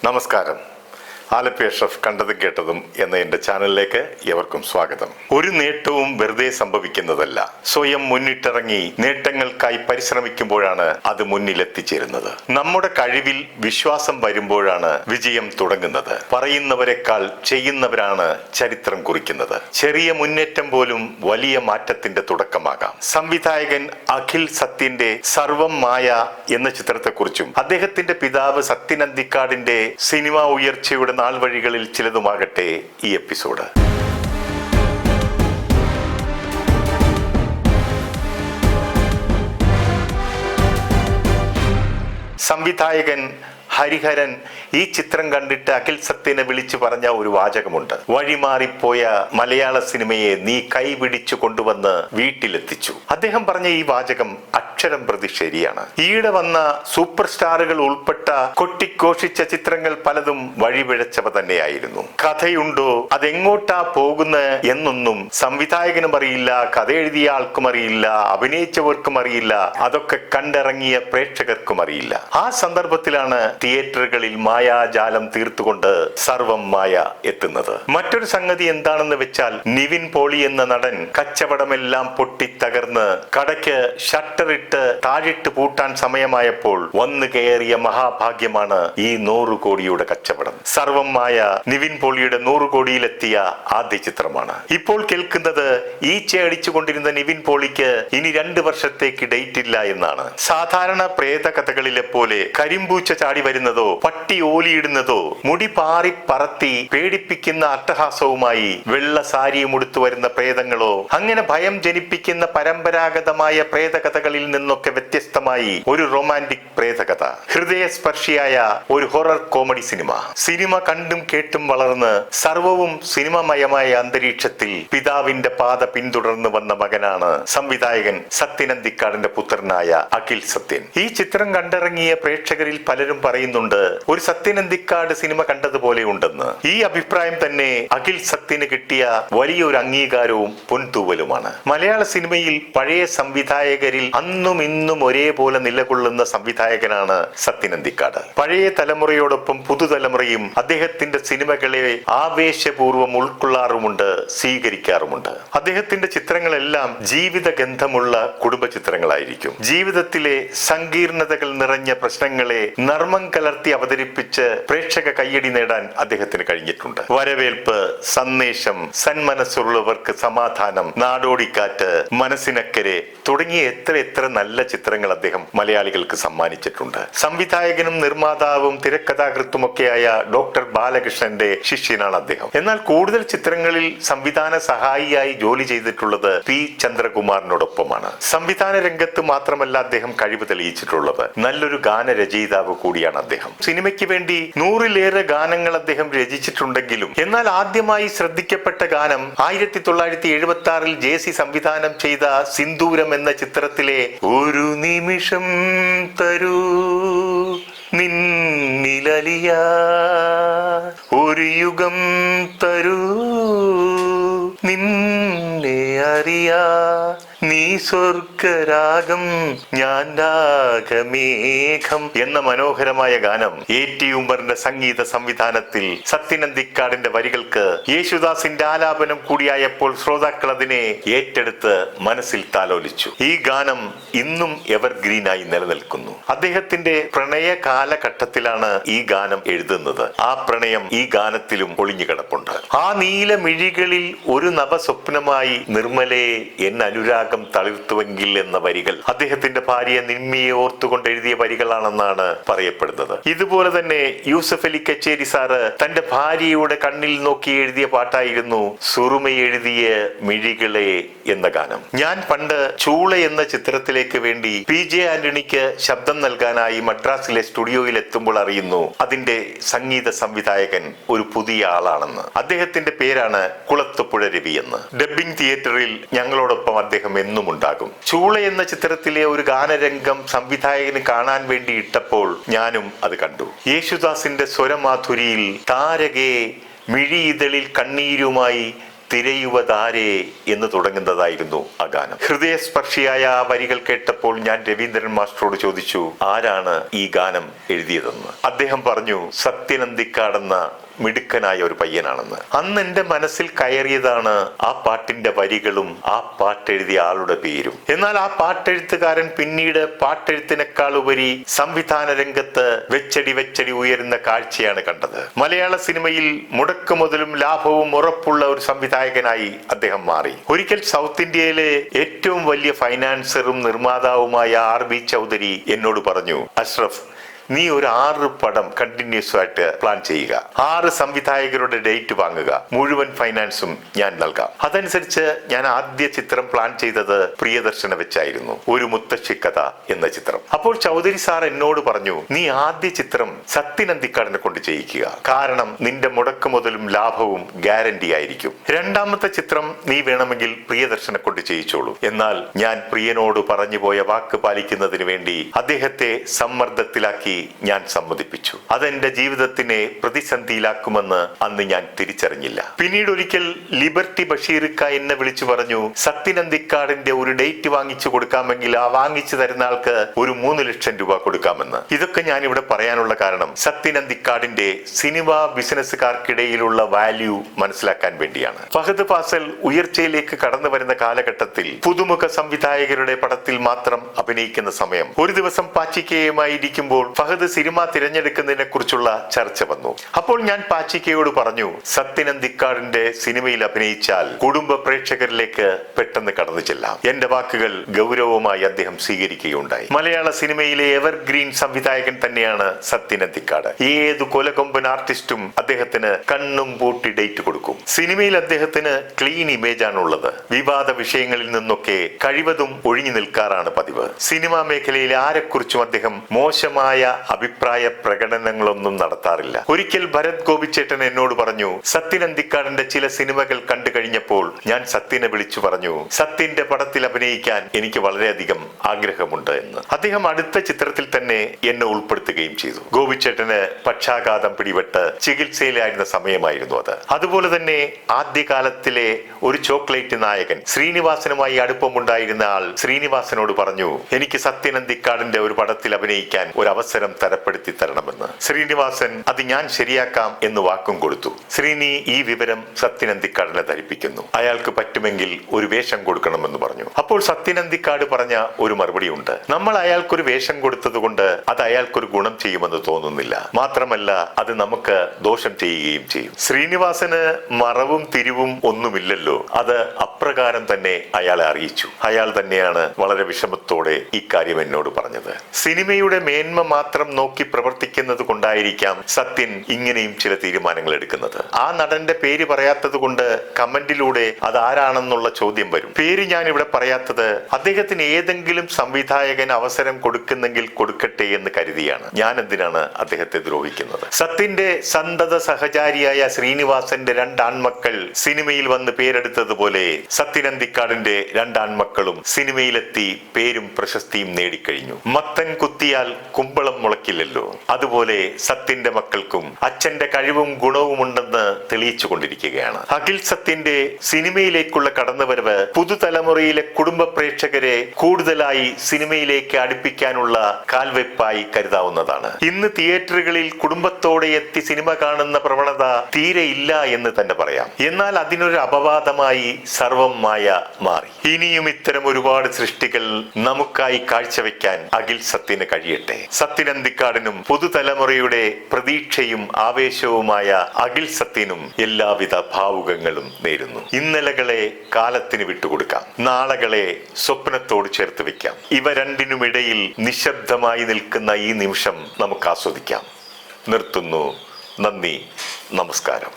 നമസ്കാരം. ആലപ്പി അഷ്റഫ് കണ്ടതും കേട്ടതും എന്ന എൻ്റെ ചാനലിലേക്ക് ഏവർക്കും സ്വാഗതം. ഒരു നേട്ടവും വെറുതെ സംഭവിക്കുന്നതല്ല. സ്വയം മുന്നിട്ടിറങ്ങി നേട്ടങ്ങൾക്കായി പരിശ്രമിക്കുമ്പോഴാണ് അത് മുന്നിലെത്തിച്ചേരുന്നത്. നമ്മുടെ കഴിവിൽ വിശ്വാസം വരുമ്പോഴാണ് വിജയം തുടങ്ങുന്നത്. പറയുന്നവരെക്കാൾ ചെയ്യുന്നവരാണ് ചരിത്രം കുറിക്കുന്നത്. ചെറിയ മുന്നേറ്റം പോലും വലിയ മാറ്റത്തിന്റെ തുടക്കമാകാം. സംവിധായകൻ അഖിൽ സത്യന്റെ സർവം മായ എന്ന ചിത്രത്തെക്കുറിച്ചും അദ്ദേഹത്തിന്റെ പിതാവ് സത്യൻ അന്തിക്കാടിന്റെ സിനിമാ ഉയർച്ചയുടെ നാൾവഴികളിൽ ചിലതുമാകട്ടെ ഈ എപ്പിസോഡ്. സംവിധായകൻ ഹരിഹരൻ ഈ ചിത്രം കണ്ടിട്ട് അഖിൽ സത്യനെ വിളിച്ചു പറഞ്ഞ ഒരു വാചകമുണ്ട്. വഴിമാറിപ്പോയ മലയാള സിനിമയെ നീ കൈപിടിച്ചു കൊണ്ടുവന്ന് വീട്ടിലെത്തിച്ചു. അദ്ദേഹം പറഞ്ഞ ഈ വാചകം അക്ഷരം പ്രതി ശരിയാണ്. ഈയിടെ വന്ന സൂപ്പർ സ്റ്റാറുകൾ ഉൾപ്പെട്ട കൊട്ടിഘോഷിച്ച ചിത്രങ്ങൾ പലതും വഴിപിഴച്ചവ തന്നെയായിരുന്നു. കഥയുണ്ടോ, അതെങ്ങോട്ടാ പോകുന്നത് എന്നൊന്നും സംവിധായകനും അറിയില്ല, കഥ എഴുതിയ ആൾക്കും അറിയില്ല, അഭിനയിച്ചവർക്കും അറിയില്ല, അതൊക്കെ കണ്ടിറങ്ങിയ പ്രേക്ഷകർക്കും അറിയില്ല. ആ സന്ദർഭത്തിലാണ് തിയേറ്ററുകളിൽ മായാജാലം തീർത്തുകൊണ്ട് സർവം മായ എത്തുന്നത്. മറ്റൊരു സംഗതി എന്താണെന്ന് വെച്ചാൽ, നിവിൻ പോളി എന്ന നടൻ കച്ചവടമെല്ലാം പൊട്ടിത്തകർന്ന് കടയ്ക്ക് ഷട്ടറിട്ട് താഴിട്ട് പൂട്ടാൻ സമയമായപ്പോൾ വന്നു കയറിയ മഹാഭാഗ്യമാണ് ഈ 100 കോടിയുടെ കച്ചവടം. സർവം മായ നിവിൻ പോളിയുടെ 100 കോടിയിലെത്തിയ ആദ്യ ചിത്രമാണ്. ഇപ്പോൾ കേൾക്കുന്നത് ഈച്ച അടിച്ചുകൊണ്ടിരുന്ന നിവിൻ പോളിക്ക് ഇനി 2 വർഷത്തേക്ക് ഡേറ്റ് ഇല്ല എന്നാണ്. സാധാരണ പ്രേത കഥകളിലെ പോലെ കരിമ്പൂച്ച ചാടി വരുന്നതോ പട്ടി ഓലിയിടുന്നതോ മുടി പാറി പറത്തി പേടിപ്പിക്കുന്ന അട്ടഹാസവുമായി വെള്ള സാരിയും ഉടുത്തു വരുന്ന പ്രേതങ്ങളോ അങ്ങനെ ഭയം ജനിപ്പിക്കുന്ന പരമ്പരാഗതമായ പ്രേതകഥകളിൽ നിന്നൊക്കെ വ്യത്യസ്തമായി ഒരു റൊമാന്റിക് പ്രേതകഥ, ഹൃദയസ്പർശിയായ ഒരു ഹൊറർ കോമഡി സിനിമ കണ്ടും കേട്ടും വളർന്ന് സർവവും സിനിമമയമായ അന്തരീക്ഷത്തിൽ പിതാവിന്റെ പാത പിന്തുടർന്ന് വന്ന മകനാണ് സംവിധായകൻ സത്യൻ അന്തിക്കാടിന്റെ പുത്രനായ അഖിൽ സത്യൻ. ഈ ചിത്രം കണ്ടിറങ്ങിയ പ്രേക്ഷകരിൽ പലരും പറയുന്നുണ്ട് ഒരു സത്യൻ അന്തിക്കാട് സിനിമ കണ്ടതുപോലെ ഉണ്ടെന്ന്. ഈ അഭിപ്രായം തന്നെ അഖിൽ സത്യന് കിട്ടിയ വലിയൊരു അംഗീകാരവും പൊൻതൂവലുമാണ്. മലയാള സിനിമയിൽ പഴയ സംവിധായകരിൽ അന്നും ഇന്നും ഒരേപോലെ നിലകൊള്ളുന്ന സംവിധായകനാണ് സത്യൻ അന്തിക്കാട്. പഴയ തലമുറയോടൊപ്പം പുതുതലമുറയും അദ്ദേഹത്തിന്റെ സിനിമകളെ ആവേശപൂർവ്വം ഉൾക്കൊള്ളാറുമുണ്ട്, സ്വീകരിക്കാറുമുണ്ട്. അദ്ദേഹത്തിന്റെ ചിത്രങ്ങളെല്ലാം ജീവിത ഗന്ധമുള്ള കുടുംബ ചിത്രങ്ങളായിരിക്കും. ജീവിതത്തിലെ സങ്കീർണതകൾ നിറഞ്ഞ പ്രശ്നങ്ങളെ നർമ്മം കലർത്തി അവതരിപ്പിച്ച് പ്രേക്ഷക കയ്യടി നേടാൻ അദ്ദേഹത്തിന് കഴിഞ്ഞിട്ടുണ്ട്. വരവേൽപ്പ്, സന്ദേശം, സന്മനസ്സുള്ളവർക്ക് സമാധാനം, നാടോടിക്കാറ്റ്, മനസ്സിനക്കരെ തുടങ്ങിയ എത്ര നല്ല ചിത്രങ്ങൾ അദ്ദേഹം മലയാളികൾക്ക് സമ്മാനിച്ചിട്ടുണ്ട്. സംവിധായകനും നിർമ്മാതാവും തിരക്കഥാകൃത്തുമൊക്കെയായ ഡോക്ടർ ബാലകൃഷ്ണന്റെ ശിഷ്യനാണ് അദ്ദേഹം. എന്നാൽ കൂടുതൽ ചിത്രങ്ങളിൽ സംവിധാന സഹായിയായി ജോലി ചെയ്തിട്ടുള്ളത് പി ചന്ദ്രകുമാറിനോടൊപ്പമാണ്. സംവിധാന രംഗത്ത് മാത്രമല്ല അദ്ദേഹം കഴിവ് തെളിയിച്ചിട്ടുള്ളത്, നല്ലൊരു ഗാനരചയിതാവ് കൂടിയാണ് അദ്ദേഹം. സിനിമയ്ക്ക് വേണ്ടി 100-ലേറെ ഗാനങ്ങൾ അദ്ദേഹം രചിച്ചിട്ടുണ്ടെങ്കിലും എന്നാൽ ആദ്യമായി ശ്രദ്ധിക്കപ്പെട്ട ഗാനം 1976 ജേസി സംവിധാനം ചെയ്ത സിന്ദൂരം എന്ന ചിത്രത്തിലെ ഒരു നിമിഷം തരൂ നിന്നിലലിയ, ഒരു യുഗം തരൂ നിന്നെ അറിയാ, നീ സ്വർഗരാഗം ഞാൻ രാഗമേഘം എന്ന മനോഹരമായ ഗാനം A.T. ഉമ്മറിന്റെ സംഗീത സംവിധാനത്തിൽ സത്യൻ അന്തിക്കാടിന്റെ വരികൾക്ക് യേശുദാസിന്റെ ആലാപനം കൂടിയായപ്പോൾ ശ്രോതാക്കൾ അതിനെ ഏറ്റെടുത്ത് മനസ്സിൽ താലോലിച്ചു. ഈ ഗാനം ഇന്നും എവർഗ്രീനായി നിലനിൽക്കുന്നു. അദ്ദേഹത്തിന്റെ പ്രണയ കാലഘട്ടത്തിലാണ് ഈ ഗാനം എഴുതുന്നത്. ആ പ്രണയം ഈ ഗാനത്തിലും ഒളിഞ്ഞു കിടപ്പുണ്ട്. ആ നീല മിഴികളിൽ ഒരു നവസ്വപ്നമായി നിർമ്മലേ എൻ അനുരാഗം തളിർത്തുവെങ്കിൽ എന്ന വരികൾ അദ്ദേഹത്തിന്റെ ഭാര്യ നിമ്മിയെ ഓർത്തുകൊണ്ട് എഴുതിയ വരികളാണെന്നാണ് പറയപ്പെടുന്നത്. ഇതുപോലെ തന്നെ യൂസഫ് അലി കച്ചേരി സാറ് തന്റെ ഭാര്യയുടെ കണ്ണിൽ നോക്കി എഴുതിയ പാട്ടായിരുന്നു സുറുമ എഴുതിയ മിഴികളെ എന്ന ഗാനം. ഞാൻ പണ്ട് ചൂള എന്ന ചിത്രത്തിലേക്ക് വേണ്ടി PJ ആന്റണിക്ക് ശബ്ദം നൽകാനായി മദ്രാസിലെ സ്റ്റുഡിയോയിൽ എത്തുമ്പോൾ അറിയുന്നു അതിന്റെ സംഗീത സംവിധായകൻ ഒരു പുതിയ ആളാണെന്ന്. അദ്ദേഹത്തിന്റെ പേരാണ് കുളത്തുപുഴ രവി എന്ന്. ഡബ്ബിംഗ് തിയേറ്ററിൽ ഞങ്ങളോടൊപ്പം അദ്ദേഹം എന്നും ഉണ്ടാകും. ചൂള എന്ന ചിത്രത്തിലെ ഒരു ഗാനരംഗം സംവിധായകന് കാണാൻ വേണ്ടി ഇട്ടപ്പോൾ ഞാനും അത് കണ്ടു. യേശുദാസിന്റെ സ്വരമാധുരിയിൽ താരകെ മിഴിയിതളിൽ കണ്ണീരുമായി തിരയുവതാരേ എന്ന് തുടങ്ങുന്നതായിരുന്നു ആ ഗാനം. ഹൃദയസ്പർശിയായ ആ വരികൾ കേട്ടപ്പോൾ ഞാൻ രവീന്ദ്രൻ മാസ്റ്ററോട് ചോദിച്ചു, ആരാണ് ഈ ഗാനം എഴുതിയതെന്ന്. അദ്ദേഹം പറഞ്ഞു, സത്യനന്ദിക്കാടെന്ന മിടുക്കനായ ഒരു പയ്യനാണെന്ന്. അന്ന് എന്റെ മനസ്സിൽ കയറിയതാണ് ആ പാട്ടിന്റെ വരികളും ആ പാട്ടെഴുതിയ ആളുടെ പേരും. എന്നാൽ ആ പാട്ടെഴുത്തുകാരൻ പിന്നീട് പാട്ടെഴുത്തിനേക്കാൾ ഉപരി സംവിധാന രംഗത്ത് വെച്ചടി ഉയരുന്ന കാഴ്ചയാണ് കണ്ടത്. മലയാള സിനിമയിൽ മുടക്കുമുതലും ലാഭവും ഉറപ്പുള്ള ഒരു സംവിധായകനായി അദ്ദേഹം മാറി. ഒരിക്കൽ സൗത്ത് ഇന്ത്യയിലെ ഏറ്റവും വലിയ ഫൈനാൻസറും നിർമ്മാതാവുമായ RB ചൗധരി എന്നോട് പറഞ്ഞു, അഷ്റഫ്, നീ ഒരു 6 പടം കണ്ടിന്യൂസ് ആയിട്ട് പ്ലാൻ ചെയ്യുക, 6 സംവിധായകരുടെ ഡേറ്റ് വാങ്ങുക, മുഴുവൻ ഫൈനാൻസും ഞാൻ നൽകാം. അതനുസരിച്ച് ഞാൻ ആദ്യ ചിത്രം പ്ലാൻ ചെയ്തത് പ്രിയദർശനെ വെച്ചായിരുന്നു, ഒരു മുത്തശ്ശിക്കഥ എന്ന ചിത്രം. അപ്പോൾ ചൗധരി സാർ എന്നോട് പറഞ്ഞു, നീ ആദ്യ ചിത്രം സത്യനന്ദിക്കാടിനെ കൊണ്ട് ചെയ്യിക്കുക, കാരണം നിന്റെ മുടക്ക് മുതലും ലാഭവും ഗ്യാരണ്ടി ആയിരിക്കും. രണ്ടാമത്തെ ചിത്രം നീ വേണമെങ്കിൽ പ്രിയദർശനെ കൊണ്ട് ചെയ്യിച്ചോളൂ. എന്നാൽ ഞാൻ പ്രിയനോട് പറഞ്ഞു പോയ വാക്ക് പാലിക്കുന്നതിന് വേണ്ടി അദ്ദേഹത്തെ സമ്മർദ്ദത്തിലാക്കി ഞാൻ സമ്മതിപ്പിച്ചു. അതെന്റെ ജീവിതത്തിനെ പ്രതിസന്ധിയിലാക്കുമെന്ന് അന്ന് ഞാൻ തിരിച്ചറിഞ്ഞില്ല. പിന്നീട് ഒരിക്കൽ ലിബർട്ടി ബഷീർക്ക എന്നെ വിളിച്ചു പറഞ്ഞു, സത്യനന്ദിക്കാടിന്റെ ഒരു ഡേറ്റ് വാങ്ങിച്ചു കൊടുക്കാമെങ്കിൽ ആ വാങ്ങിച്ചു തരുന്ന ആൾക്ക് ഒരു 3 ലക്ഷം രൂപ കൊടുക്കാമെന്ന്. ഇതൊക്കെ ഞാൻ ഇവിടെ പറയാനുള്ള കാരണം സത്യനന്ദിക്കാടിന്റെ സിനിമാ ബിസിനസ്സുകാർക്കിടയിലുള്ള വാല്യൂ മനസ്സിലാക്കാൻ വേണ്ടിയാണ്. ഫഹദ് ഫാസിൽ ഉയർച്ചയിലേക്ക് കടന്നു വരുന്ന കാലഘട്ടത്തിൽ പുതുമുഖ സംവിധായകരുടെ പടത്തിൽ മാത്രം അഭിനയിക്കുന്ന സമയം ഒരു ദിവസം പാച്ചിക്കയുമായി ഇരിക്കുമ്പോൾ ഫഹദ് സിനിമ തിരഞ്ഞെടുക്കുന്നതിനെ കുറിച്ചുള്ള ചർച്ച വന്നു. അപ്പോൾ ഞാൻ പാച്ചിക്കയോട് പറഞ്ഞു, സത്യനന്ദിക്കാടിന്റെ സിനിമയിൽ അഭിനയിച്ചാൽ കുടുംബ പ്രേക്ഷകരിലേക്ക് പെട്ടെന്ന് കടന്നു ചെല്ലാം. എന്റെ വാക്കുകൾ ഗൗരവമായി അദ്ദേഹം സ്വീകരിക്കുകയുണ്ടായി. മലയാള സിനിമയിലെ എവർഗ്രീൻ സംവിധായകൻ തന്നെയാണ് സത്യനന്ദിക്കാട്. ഏതു കൊലകൊമ്പൻ ആർട്ടിസ്റ്റും അദ്ദേഹത്തിന് കണ്ണും പൂട്ടി ഡേറ്റ് കൊടുക്കും. സിനിമയിൽ അദ്ദേഹത്തിന് ക്ലീൻ ഇമേജ് ആണുള്ളത്. വിവാദ വിഷയങ്ങളിൽ നിന്നൊക്കെ കഴിവതും ഒഴിഞ്ഞു നിൽക്കാറാണ് പതിവ്. സിനിമാ മേഖലയിൽ ആരെക്കുറിച്ചും അദ്ദേഹം മോശമായ അഭിപ്രായ പ്രകടനങ്ങളൊന്നും നടത്താറില്ല. ഒരിക്കൽ ഭരത് ഗോപിച്ചേട്ടൻ എന്നോട് പറഞ്ഞു, സത്യനന്ദിക്കാടിന്റെ ചില സിനിമകൾ കണ്ടു കഴിഞ്ഞപ്പോൾ ഞാൻ സത്യനെ വിളിച്ചു പറഞ്ഞു, സത്യന്റെ പടത്തിൽ അഭിനയിക്കാൻ എനിക്ക് വളരെയധികം ആഗ്രഹമുണ്ട് എന്ന്. അദ്ദേഹം അടുത്ത ചിത്രത്തിൽ തന്നെ എന്നെ ഉൾപ്പെടുത്തുകയും ചെയ്തു. ഗോപിച്ചേട്ടന് പക്ഷാഘാതം പിടിപെട്ട് ചികിത്സയിലായിരുന്ന സമയമായിരുന്നു അത്. അതുപോലെ തന്നെ ആദ്യകാലത്തിലെ ഒരു ചോക്ലേറ്റ് നായകൻ ശ്രീനിവാസനുമായി അടുപ്പമുണ്ടായിരുന്ന ആൾ ശ്രീനിവാസനോട് പറഞ്ഞു, എനിക്ക് സത്യനന്ദിക്കാടിന്റെ ഒരു പടത്തിൽ അഭിനയിക്കാൻ ഒരു അവസരം തരപ്പെടുത്തി തരണമെന്ന്. ശ്രീനിവാസൻ അത് ഞാൻ ശരിയാക്കാം എന്ന് വാക്കും കൊടുത്തു. ശ്രീനി ഈ വിവരം സത്യനന്ദിക്കാടിനെ ധരിപ്പിക്കുന്നു. അയാൾക്ക് പറ്റുമെങ്കിൽ ഒരു വേഷം കൊടുക്കണമെന്ന് പറഞ്ഞു. അപ്പോൾ സത്യനന്ദിക്കാട് പറഞ്ഞ ഒരു മറുപടി ഉണ്ട്, നമ്മൾ അയാൾക്കൊരു വേഷം കൊടുത്തത് കൊണ്ട് അത് അയാൾക്കൊരു ഗുണം ചെയ്യുമെന്ന് തോന്നുന്നില്ല, മാത്രമല്ല അത് നമുക്ക് ദോഷം ചെയ്യുകയും ചെയ്യും. ശ്രീനിവാസന് മറവും തിരിവും ഒന്നുമില്ലല്ലോ, അത് അപ്രകാരം തന്നെ അയാളെ അറിയിച്ചു. അയാൾ തന്നെയാണ് വളരെ വിഷമത്തോടെ ഇക്കാര്യം എന്നോട് പറഞ്ഞത്. സിനിമയുടെ മേന്മ മാത്രം നോക്കി പ്രവർത്തിക്കുന്നത് കൊണ്ടായിരിക്കാം സത്യൻ ഇങ്ങനെയും ചില തീരുമാനങ്ങൾ എടുക്കുന്നത്. ആ നടന്റെ പേര് പറയാത്തത് കൊണ്ട് കമന്റിലൂടെ അത് ആരാണെന്നുള്ള ചോദ്യം വരും. പേര് ഞാൻ ഇവിടെ പറയാത്തത് അദ്ദേഹത്തിന് ഏതെങ്കിലും സംവിധായകൻ അവസരം കൊടുക്കുന്നെങ്കിൽ കൊടുക്കട്ടെ എന്ന് കരുതിയാണ്. ഞാൻ എന്തിനാണ് അദ്ദേഹത്തെ ദ്രോഹിക്കുന്നത്? സത്യന്റെ സന്തത സഹചാരിയായ ശ്രീനിവാസന്റെ 2 ആൺമക്കൾ സിനിമയിൽ വന്ന് പേരെടുത്തതുപോലെ സത്യനന്ദിക്കാടിന്റെ 2 ആൺമക്കളും സിനിമയിലെത്തി പേരും പ്രശസ്തിയും നേടിക്കഴിഞ്ഞു. മത്തൻ കുത്തിയാൽ കുമ്പളം മുളക്കില്ലല്ലോ, അതുപോലെ സത്യന്റെ മക്കൾക്കും അച്ഛന്റെ കഴിവും ഗുണവും ഉണ്ടെന്ന് തെളിയിച്ചു കൊണ്ടിരിക്കുകയാണ്. അഖിൽ സത്യന്റെ സിനിമയിലേക്കുള്ള കടന്നുവരവ് പുതുതലമുറയിലെ കുടുംബ പ്രേക്ഷകരെ കൂടുതലായി സിനിമയിലേക്ക് അടുപ്പിക്കാനുള്ള കാൽവെപ്പായി കരുതാവുന്നതാണ്. ഇന്ന് തിയേറ്ററുകളിൽ കുടുംബത്തോടെ എത്തി സിനിമ കാണുന്ന പ്രവണത തീരെ ഇല്ല എന്ന് തന്നെ പറയാം. എന്നാൽ അതിനൊരു അപവാദമായി സർവം മായ മാറി. ഇനിയും ഇത്തരം ഒരുപാട് സൃഷ്ടികൾ നമുക്കായി കാഴ്ചവെക്കാൻ അഖിൽ സത്യന് കഴിയട്ടെ. സത്യനന്ദിക്കാടിനും പുതുതലമുറയുടെ പ്രതീക്ഷയും ആവേശവുമായ അഖിൽ സത്യനും എല്ലാവിധ ഭാവുകങ്ങളും നേരുന്നു. ഇന്നലകളെ കാലത്തിന് വിട്ടുകൊടുക്കാം, നാളകളെ സ്വപ്നത്തോട് ചേർത്ത് വെക്കാം. ഇവ രണ്ടിനുമിടയിൽ നിശബ്ദമായി നിൽക്കുന്ന ഈ നിമിഷം നമുക്ക് ആസ്വദിക്കാം. നിർത്തുന്നു. നന്ദി, നമസ്കാരം.